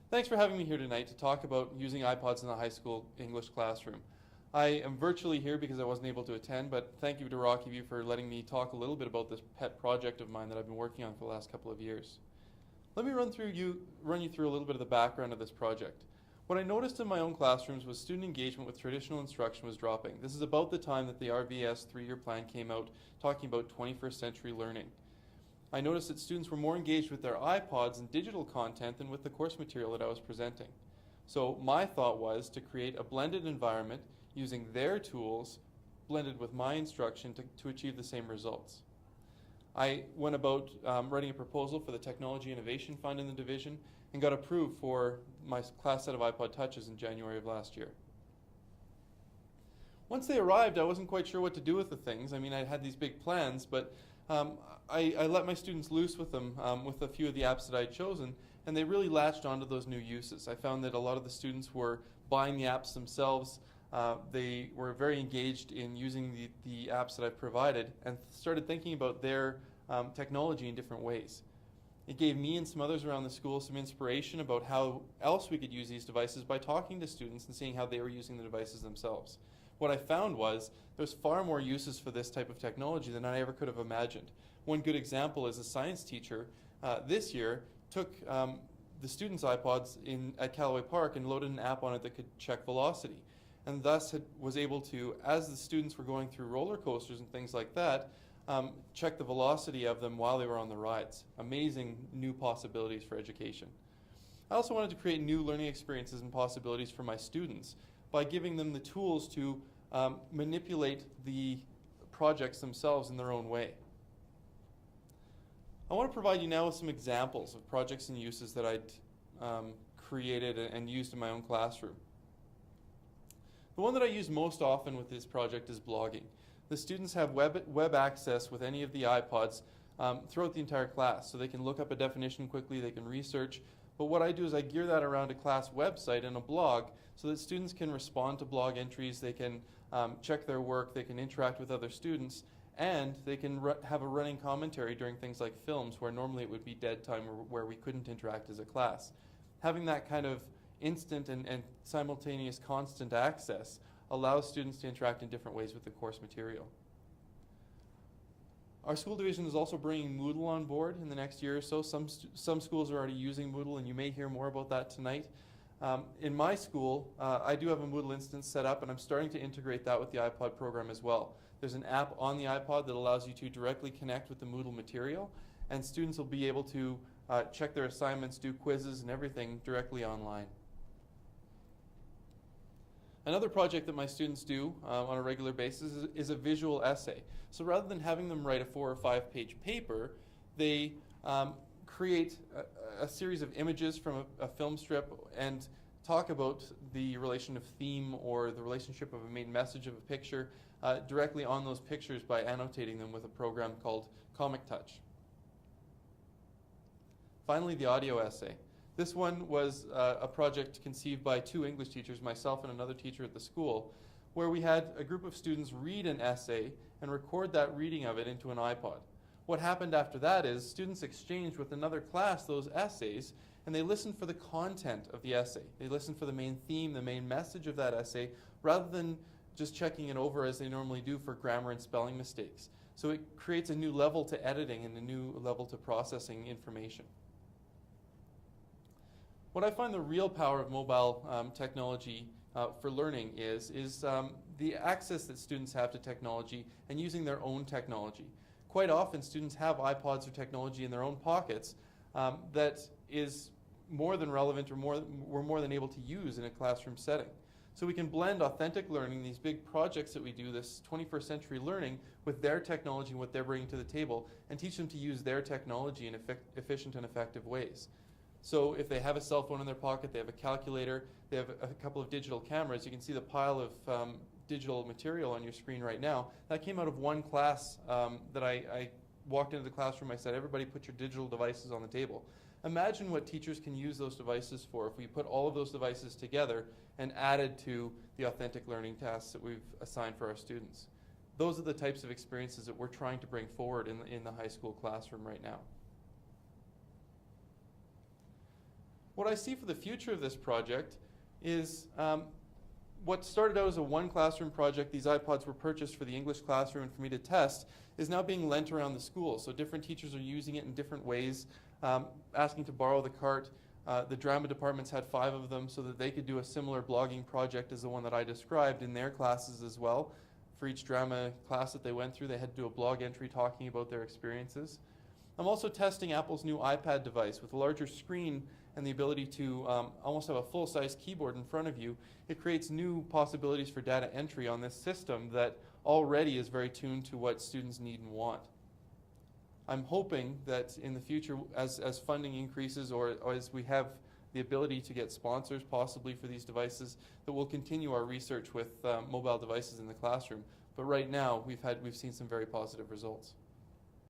Thanks for having me here tonight to talk about using iPods in the high school English classroom. I am virtually here because I wasn't able to attend, but thank you to RockyView for letting me talk a little bit about this pet project of mine that I've been working on for the last couple of years. Let me run you through a little bit of the background of this project. What I noticed in my own classrooms was student engagement with traditional instruction was dropping. This is about the time that the RVS 3-year plan came out talking about 21st century learning. I noticed that students were more engaged with their iPods and digital content than with the course material that I was presenting. So my thought was to create a blended environment using their tools blended with my instruction to achieve the same results. I went about writing a proposal for the Technology Innovation Fund in the division and got approved for my class set of iPod Touches in January of last year. Once they arrived, I wasn't quite sure what to do with the things. I mean, I had these big plans, but I let my students loose with them with a few of the apps that I had chosen, and they really latched onto those new uses. I found that a lot of the students were buying the apps themselves. They were very engaged in using the apps that I've provided and started thinking about their technology in different ways. It gave me and some others around the school some inspiration about how else we could use these devices by talking to students and seeing how they were using the devices themselves. What I found was there's far more uses for this type of technology than I ever could have imagined. One good example is a science teacher this year took the students' iPods at Callaway Park and loaded an app on it that could check velocity, and thus was able to, as the students were going through roller coasters and things like that, check the velocity of them while they were on the rides. Amazing new possibilities for education. I also wanted to create new learning experiences and possibilities for my students by giving them the tools to manipulate the projects themselves in their own way. I want to provide you now with some examples of projects and uses that I'd created and used in my own classroom. The one that I use most often with this project is blogging. The students have web access with any of the iPods throughout the entire class, so they can look up a definition quickly, they can research. But what I do is I gear that around a class website and a blog so that students can respond to blog entries, they can check their work, they can interact with other students, and they can have a running commentary during things like films where normally it would be dead time or where we couldn't interact as a class. Having that kind of instant and simultaneous constant access allows students to interact in different ways with the course material. Our school division is also bringing Moodle on board in the next year or so. Some schools are already using Moodle, and you may hear more about that tonight. In my school, I do have a Moodle instance set up, and I'm starting to integrate that with the iPod program as well. There's an app on the iPod that allows you to directly connect with the Moodle material, and students will be able to check their assignments, do quizzes, and everything directly online. Another project that my students do on a regular basis is a visual essay. So rather than having them write a 4 or 5 page paper, they create a series of images from a film strip and talk about the relation of theme or the relationship of a main message of a picture directly on those pictures by annotating them with a program called Comic Touch. Finally, the audio essay. This one was a project conceived by 2 English teachers, myself and another teacher at the school, where we had a group of students read an essay and record that reading of it into an iPod. What happened after that is students exchanged with another class those essays, and they listened for the content of the essay. They listened for the main theme, the main message of that essay, rather than just checking it over as they normally do for grammar and spelling mistakes. So it creates a new level to editing and a new level to processing information. What I find the real power of mobile technology for learning is the access that students have to technology and using their own technology. Quite often students have iPods or technology in their own pockets that is more than relevant or we're more than able to use in a classroom setting. So we can blend authentic learning, these big projects that we do, this 21st century learning, with their technology and what they're bringing to the table, and teach them to use their technology in efficient and effective ways. So if they have a cell phone in their pocket, they have a calculator, they have a couple of digital cameras, you can see the pile of digital material on your screen right now. That came out of one class that I walked into the classroom, I said, everybody put your digital devices on the table. Imagine what teachers can use those devices for if we put all of those devices together and added to the authentic learning tasks that we've assigned for our students. Those are the types of experiences that we're trying to bring forward in the high school classroom right now. What I see for the future of this project is what started out as a one classroom project, these iPods were purchased for the English classroom and for me to test, is now being lent around the school. So different teachers are using it in different ways, asking to borrow the cart. The drama departments had 5 of them so that they could do a similar blogging project as the one that I described in their classes as well. For each drama class that they went through, they had to do a blog entry talking about their experiences. I'm also testing Apple's new iPad device with a larger screen and the ability to almost have a full-size keyboard in front of you. It creates new possibilities for data entry on this system that already is very tuned to what students need and want. I'm hoping that in the future, as funding increases or as we have the ability to get sponsors possibly for these devices, that we'll continue our research with mobile devices in the classroom. But right now, we've seen some very positive results.